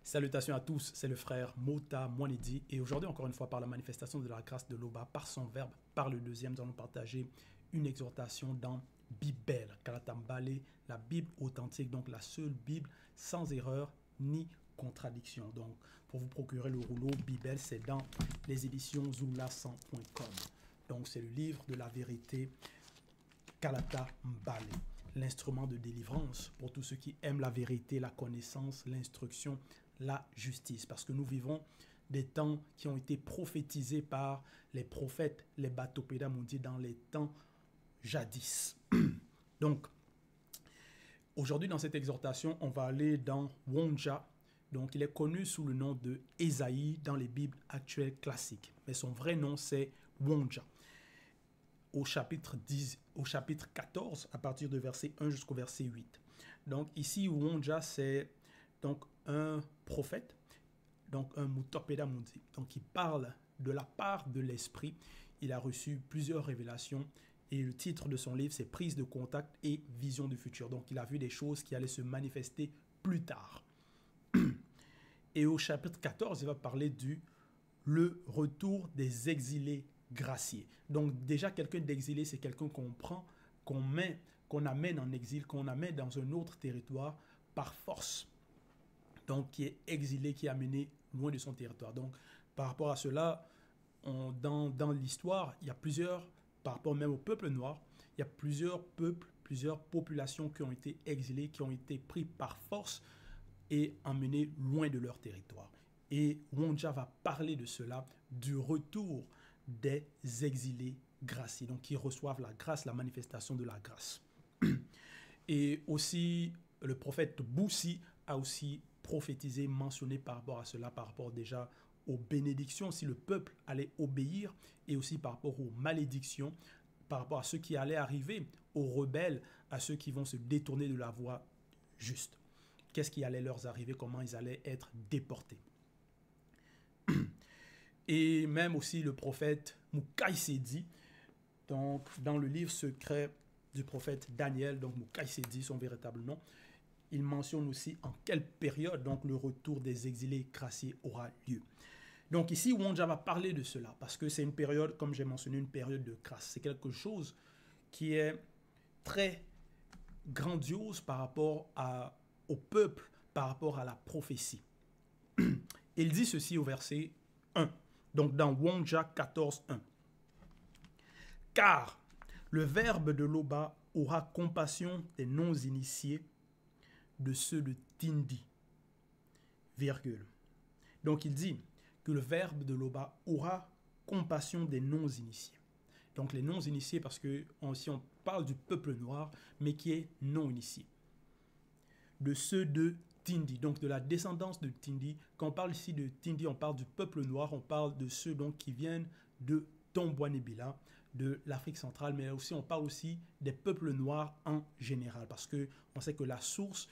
Salutations à tous, c'est le frère Mota Mwanedi et aujourd'hui encore une fois par la manifestation de la grâce de l'Oba, par son verbe, par le deuxième, nous allons partager une exhortation dans Bible, Kalatambale, la Bible authentique, donc la seule Bible sans erreur ni contradiction. Donc pour vous procurer le rouleau Bible, c'est dans les éditions zoula100.com. Donc c'est le livre de la vérité Kalata Mbale, l'instrument de délivrance pour tous ceux qui aiment la vérité, la connaissance, l'instruction, la justice. Parce que nous vivons des temps qui ont été prophétisés par les prophètes, les Batopéda Mundi dans les temps jadis. Donc, aujourd'hui dans cette exhortation, on va aller dans Wonja. Donc, il est connu sous le nom de Ésaïe dans les Bibles actuelles classiques. Mais son vrai nom, c'est Wonja. Au chapitre 14, à partir de verset 1 jusqu'au verset 8. Donc ici, Wonja, c'est donc un prophète, donc un Mutopeda Mundi, donc qui parle de la part de l'Esprit. Il a reçu plusieurs révélations et le titre de son livre, c'est Prise de contact et vision du futur. Donc il a vu des choses qui allaient se manifester plus tard. Et au chapitre 14, il va parler le retour des exilés graciés. Donc déjà, quelqu'un d'exilé, c'est quelqu'un qu'on prend, qu'on amène en exil, qu'on amène dans un autre territoire par force. Donc qui est exilé, qui est amené loin de son territoire. Donc par rapport à cela, dans l'histoire, il y a plusieurs, par rapport même au peuple noir, il y a plusieurs peuples, plusieurs populations qui ont été exilées, qui ont été pris par force et emmenés loin de leur territoire. Et Wonja va parler de cela, du retour des exilés graciés, donc qui reçoivent la grâce, la manifestation de la grâce. Et aussi, le prophète Boussi a aussi prophétisé, mentionné par rapport à cela, par rapport déjà aux bénédictions, si le peuple allait obéir, et aussi par rapport aux malédictions, par rapport à ce qui allait arriver, aux rebelles, à ceux qui vont se détourner de la voie juste. Qu'est-ce qui allait leur arriver, comment ils allaient être déportés. Et même aussi le prophète Mukaïsedi, donc dans le livre secret du prophète Daniel, donc Mukaïsedi, son véritable nom, il mentionne aussi en quelle période donc le retour des exilés graciés aura lieu. Donc ici, Wonja va parler de cela, parce que c'est une période, comme j'ai mentionné, une période de grâce. C'est quelque chose qui est très grandiose par rapport au peuple, par rapport à la prophétie. Il dit ceci au verset 1. Donc dans Wonja 14, 1. Car le verbe de l'Oba aura compassion des non-initiés, de ceux de Tindi. Virgule. Donc il dit que le verbe de l'Oba aura compassion des non-initiés. Donc les non-initiés, parce que si on parle du peuple noir, mais qui est non-initié. De ceux de Tindi, donc de la descendance de Tindi. Quand on parle ici de Tindi, on parle du peuple noir, on parle de ceux donc qui viennent de Tombouanébila, de l'Afrique centrale, mais aussi on parle aussi des peuples noirs en général, parce que on sait que la source,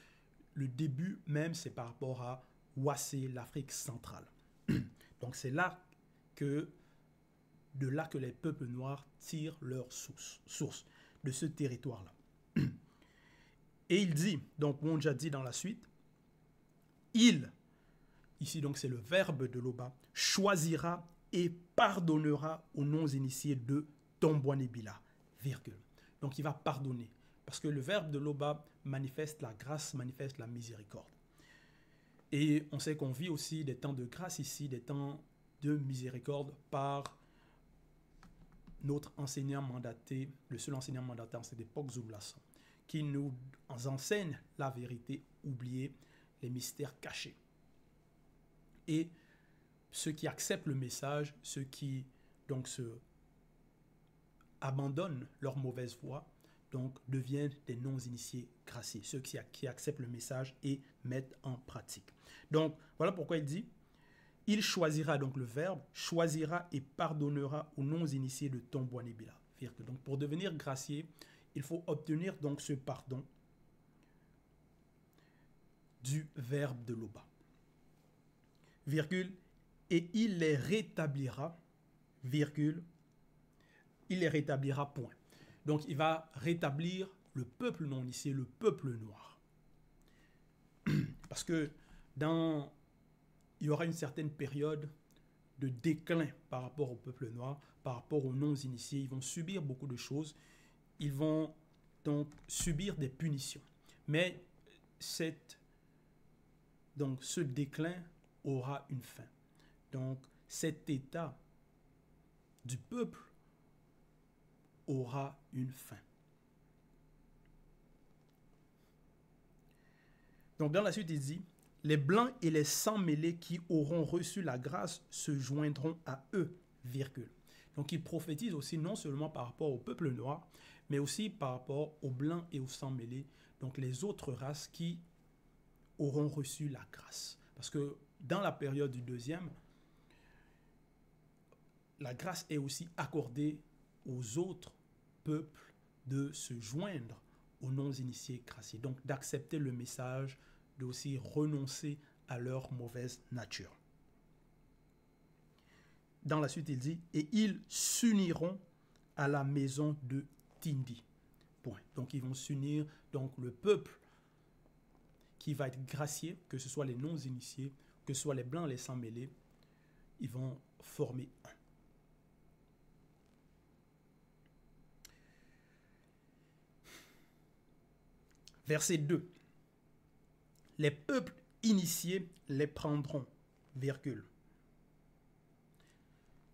le début même, c'est par rapport à Ouassé, l'Afrique centrale. Donc c'est là que les peuples noirs tirent leur source de ce territoire-là. Et il dit, donc Wonja dit dans la suite, il, ici donc c'est le verbe de l'Oba, choisira et pardonnera aux non-initiés de Tombouanébila, virgule. Donc il va pardonner, parce que le verbe de l'Oba manifeste la grâce, manifeste la miséricorde. Et on sait qu'on vit aussi des temps de grâce ici, des temps de miséricorde par notre enseignant mandaté, le seul enseignant mandaté en cette époque, Zoula100, qui nous enseigne la vérité oubliée, les mystères cachés. Et ceux qui acceptent le message, ceux qui donc se abandonnent leur mauvaise voie, donc deviennent des non-initiés graciés, ceux qui acceptent le message et mettent en pratique. Donc voilà pourquoi il dit, il choisira, donc le verbe, choisira et pardonnera aux non-initiés de Tombouanébila. Donc pour devenir gracié, il faut obtenir donc ce pardon du verbe de l'Oba. Virgule, et il les rétablira, virgule, il les rétablira, point. Donc il va rétablir le peuple non initié, le peuple noir. Parce que dans il y aura une certaine période de déclin par rapport au peuple noir, par rapport aux non-initiés. Ils vont subir beaucoup de choses. Ils vont donc subir des punitions. Mais ce déclin aura une fin. Donc, cet état du peuple aura une fin. Donc, dans la suite, il dit, les blancs et les sans-mêlés qui auront reçu la grâce se joindront à eux, virgule. Donc, il prophétise aussi non seulement par rapport au peuple noir, mais aussi par rapport aux blancs et aux sans-mêlés, donc les autres races qui auront reçu la grâce. Parce que dans la période du deuxième, la grâce est aussi accordée aux autres peuples de se joindre aux non-initiés graciés. Donc d'accepter le message, de aussi renoncer à leur mauvaise nature. Dans la suite, il dit, et ils s'uniront à la maison de Tindi. Point. Donc ils vont s'unir, donc le peuple qui va être gracié, que ce soit les non-initiés, que ce soit les blancs, les sans-mêlés, ils vont former un. Verset 2. Les peuples initiés les prendront, virgule.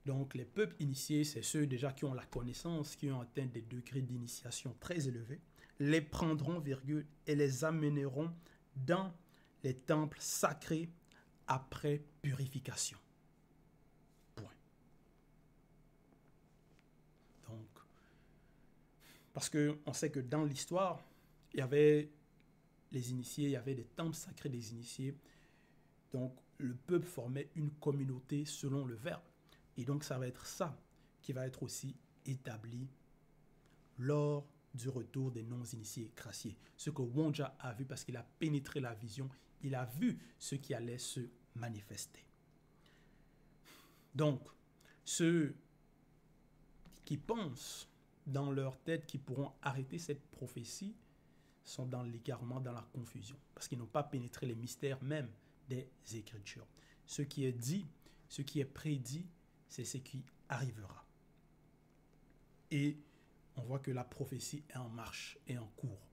Donc les peuples initiés, c'est ceux déjà qui ont la connaissance, qui ont atteint des degrés d'initiation très élevés, les prendront, virgule, et les amèneront dans les temples sacrés après purification. Point. Donc, parce qu'on sait que dans l'histoire, il y avait les initiés, il y avait des temples sacrés des initiés. Donc, le peuple formait une communauté selon le verbe. Et donc, ça va être ça qui va être aussi établi lors du retour des non-initiés graciés. Ce que Wonja a vu parce qu'il a pénétré la vision, il a vu ce qui allait se manifester. Donc, ceux qui pensent dans leur tête qu'ils pourront arrêter cette prophétie sont dans l'égarement, dans la confusion, parce qu'ils n'ont pas pénétré les mystères même des Écritures. Ce qui est dit, ce qui est prédit, c'est ce qui arrivera. Et on voit que la prophétie est en marche et en cours.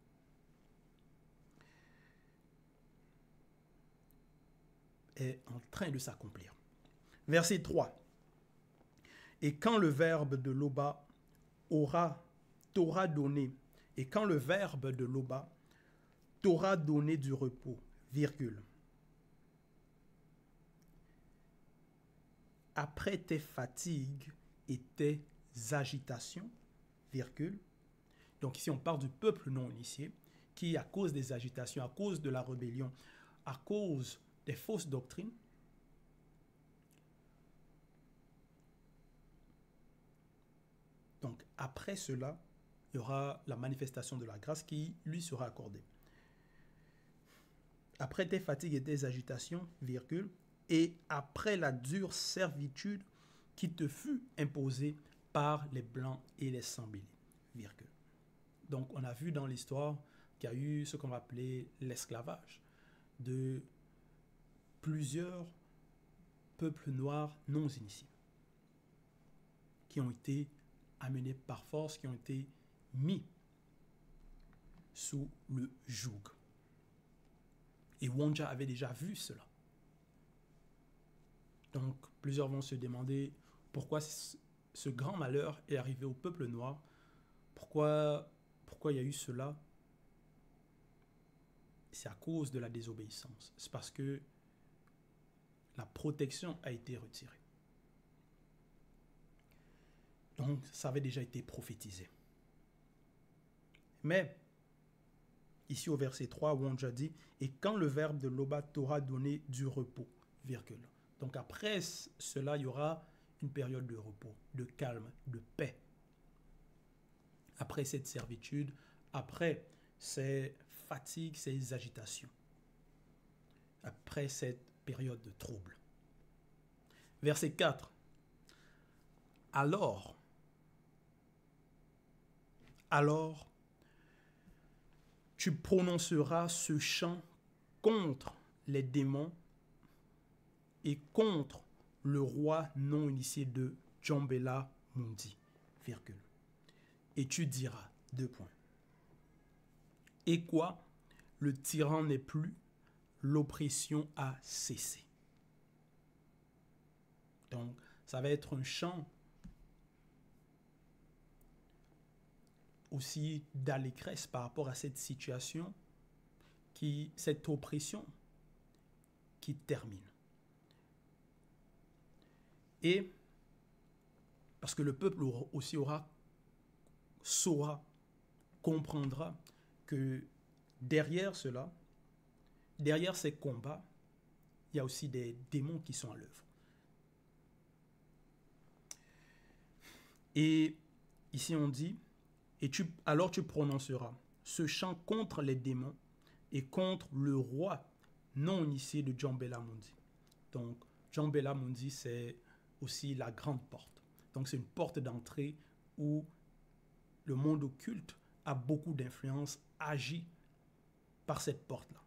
Est en train de s'accomplir. Verset 3. Et quand le verbe de Loba t'aura donné, et quand le verbe de Loba t'aura donné du repos, virgule. Après tes fatigues et tes agitations, virgule. Donc ici on parle du peuple non initié qui, à cause des agitations, à cause de la rébellion, à cause des fausses doctrines, donc après cela, il y aura la manifestation de la grâce qui lui sera accordée. Après tes fatigues et tes agitations, virgule, et après la dure servitude qui te fut imposée par les blancs et les sans-mêlés, virgule. Donc on a vu dans l'histoire qu'il y a eu ce qu'on va appeler l'esclavage de plusieurs peuples noirs non initiés qui ont été amenés par force, qui ont été mis sous le joug. Et Wonja avait déjà vu cela. Donc, plusieurs vont se demander pourquoi ce grand malheur est arrivé au peuple noir. Pourquoi il y a eu cela? C'est à cause de la désobéissance. C'est parce que la protection a été retirée. Donc, ça avait déjà été prophétisé. Mais, ici au verset 3, Wonja dit, « Et quand le verbe de Loba t'aura donné du repos, virgule. » Donc après cela, il y aura une période de repos, de calme, de paix. Après cette servitude, après ces fatigues, ces agitations. Après cette période de trouble. Verset 4. Alors, tu prononceras ce chant contre les démons et contre le roi non initié de Djambela Mundi, virgule. Et tu diras, 2 points. Et quoi? Le tyran n'est plus, l'oppression a cessé. Donc, ça va être un chant aussi d'allégresse par rapport à cette situation, cette oppression qui termine. Et parce que le peuple aussi saura, comprendra que derrière cela, derrière ces combats, il y a aussi des démons qui sont à l'œuvre. Et ici on dit, alors tu prononceras ce chant contre les démons et contre le roi non initié de Djambela Mundi. Donc, Djambela Mundi, c'est aussi la grande porte. Donc, c'est une porte d'entrée où le monde occulte a beaucoup d'influence, agit par cette porte-là.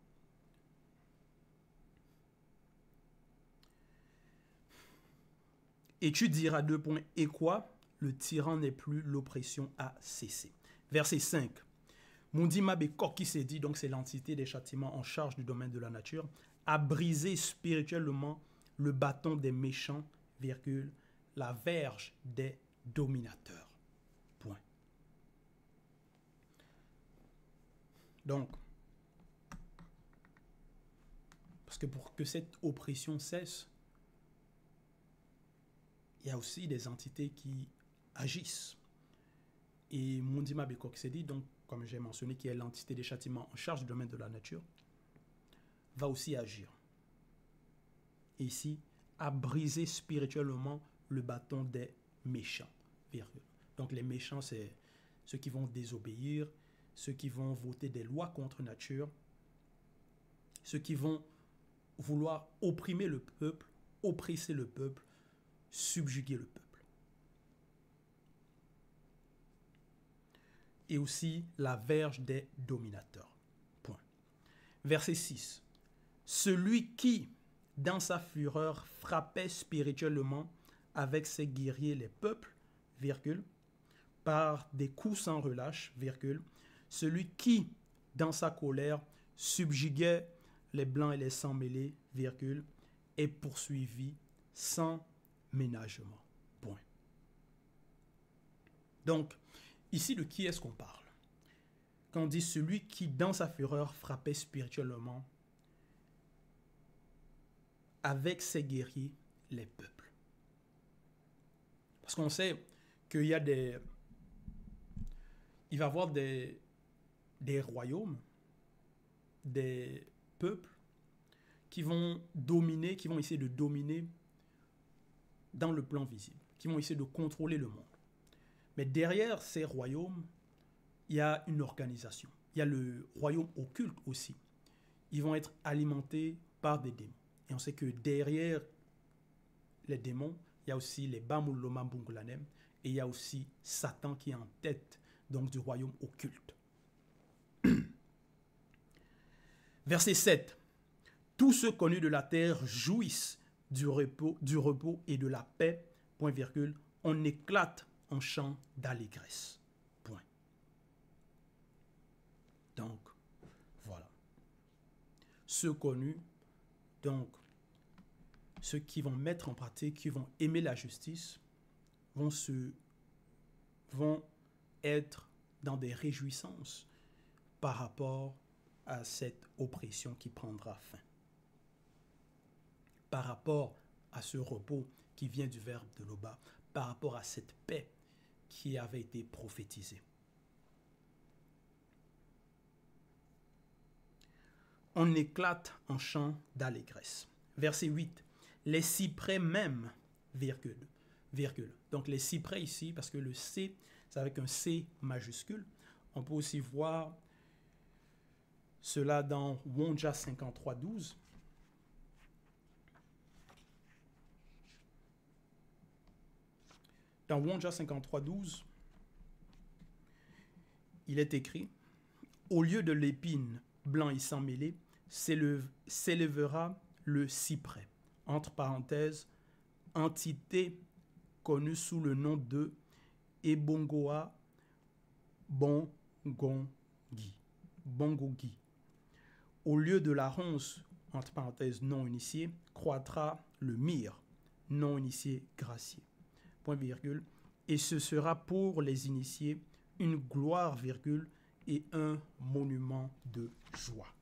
Et tu diras 2 points, et quoi? Le tyran n'est plus, l'oppression a cessé. Verset 5. Mundi Mabekok qui s'est dit, donc c'est l'entité des châtiments en charge du domaine de la nature, a brisé spirituellement le bâton des méchants, virgule, la verge des dominateurs. Point. Donc, parce que pour que cette oppression cesse, il y a aussi des entités qui agissent. Et Mundi Mabekok s'est dit, donc, comme j'ai mentionné, qui est l'entité des châtiments en charge du domaine de la nature, va aussi agir. Et ici, a brisé spirituellement le bâton des méchants. Virgule. Donc les méchants, c'est ceux qui vont désobéir, ceux qui vont voter des lois contre nature, ceux qui vont vouloir opprimer le peuple, oppresser le peuple, subjuguer le peuple. Et aussi la verge des dominateurs. Point. Verset 6. Celui qui, dans sa fureur, frappait spirituellement avec ses guerriers les peuples, virgule, par des coups sans relâche, virgule, celui qui, dans sa colère, subjuguait les blancs et les sans mêlés, virgule, est poursuivi sans ménagement. Point. Donc, ici, de qui est-ce qu'on parle? Quand on dit celui qui, dans sa fureur, frappait spirituellement avec ses guerriers, les peuples. Parce qu'on sait qu'il y a il va y avoir des royaumes, des peuples qui vont dominer, qui vont essayer de dominer dans le plan visible, qui vont essayer de contrôler le monde. Mais derrière ces royaumes, il y a une organisation. Il y a le royaume occulte aussi. Ils vont être alimentés par des démons. Et on sait que derrière les démons, il y a aussi les Bamuloma Bungulanem et il y a aussi Satan qui est en tête donc du royaume occulte. Verset 7. Tous ceux connus de la terre jouissent du repos et de la paix, point virgule, on éclate en chant d'allégresse. Point. Donc, voilà. Ceux connus, donc, ceux qui vont mettre en pratique, qui vont aimer la justice, vont être dans des réjouissances par rapport à cette oppression qui prendra fin. Par rapport à ce repos qui vient du verbe de Loba, par rapport à cette paix qui avait été prophétisée. On éclate en chant d'allégresse. Verset 8. Les cyprès même, virgule, virgule. Donc les cyprès ici, parce que le C, c'est avec un C majuscule. On peut aussi voir cela dans Wonja 53.12. Dans Wonja 53.12, il est écrit « Au lieu de l'épine blanc et sans mêlé, s'élèvera le cyprès, entre parenthèses, entité connue sous le nom de Ebongoa Bongongi. Bongogi. Au lieu de la ronce, entre parenthèses, non initié, croîtra le myrrhe, non initié gracié. Point virgule. Et ce sera pour les initiés une gloire, virgule, et un monument de joie.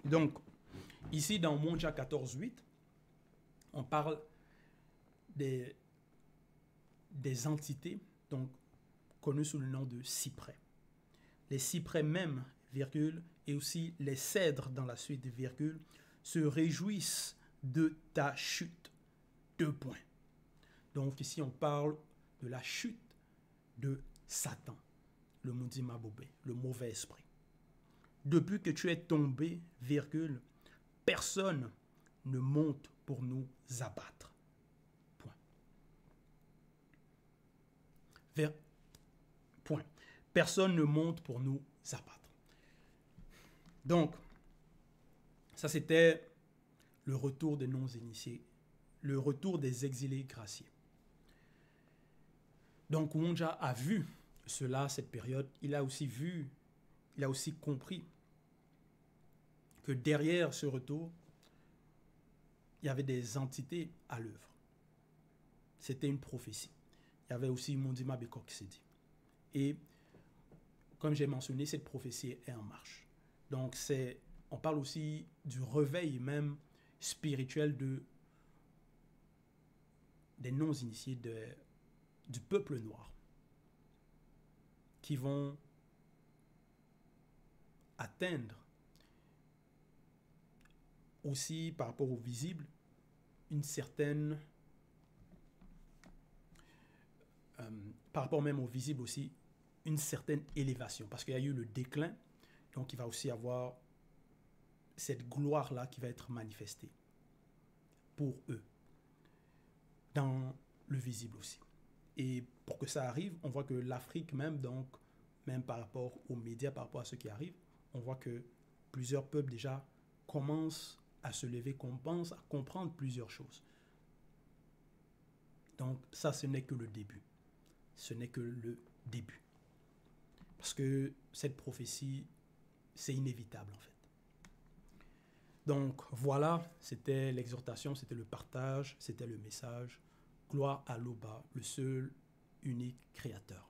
Donc, ici dans Monja 14.8, on parle des entités donc, connues sous le nom de cyprès. Les cyprès même, virgule, et aussi les cèdres dans la suite, virgule, se réjouissent de ta chute. 2 points. Donc ici, on parle de la chute de Satan, le Mundima Bobé, le mauvais esprit. Depuis que tu es tombé, virgule, personne ne monte pour nous abattre. Point. Point. Personne ne monte pour nous abattre. Donc, ça c'était le retour des non-initiés, le retour des exilés graciés. Donc, Wonja a vu cela, cette période. Il a aussi compris que derrière ce retour, il y avait des entités à l'œuvre. C'était une prophétie. Il y avait aussi Mondima Beko qui s'est dit. Et comme j'ai mentionné, cette prophétie est en marche. Donc, on parle aussi du réveil même spirituel des non-initiés du peuple noir qui vont atteindre aussi par rapport au visible une certaine par rapport même au visible aussi une certaine élévation parce qu'il y a eu le déclin, donc il va aussi avoir cette gloire là qui va être manifestée pour eux dans le visible aussi. Et pour que ça arrive, on voit que l'Afrique même, donc même par rapport aux médias, par rapport à ce qui arrive, on voit que plusieurs peuples déjà commencent à se lever, commencent à comprendre plusieurs choses. Donc ça, ce n'est que le début. Ce n'est que le début. Parce que cette prophétie, c'est inévitable en fait. Donc voilà, c'était l'exhortation, c'était le partage, c'était le message. Gloire à l'Oba, le seul, unique Créateur.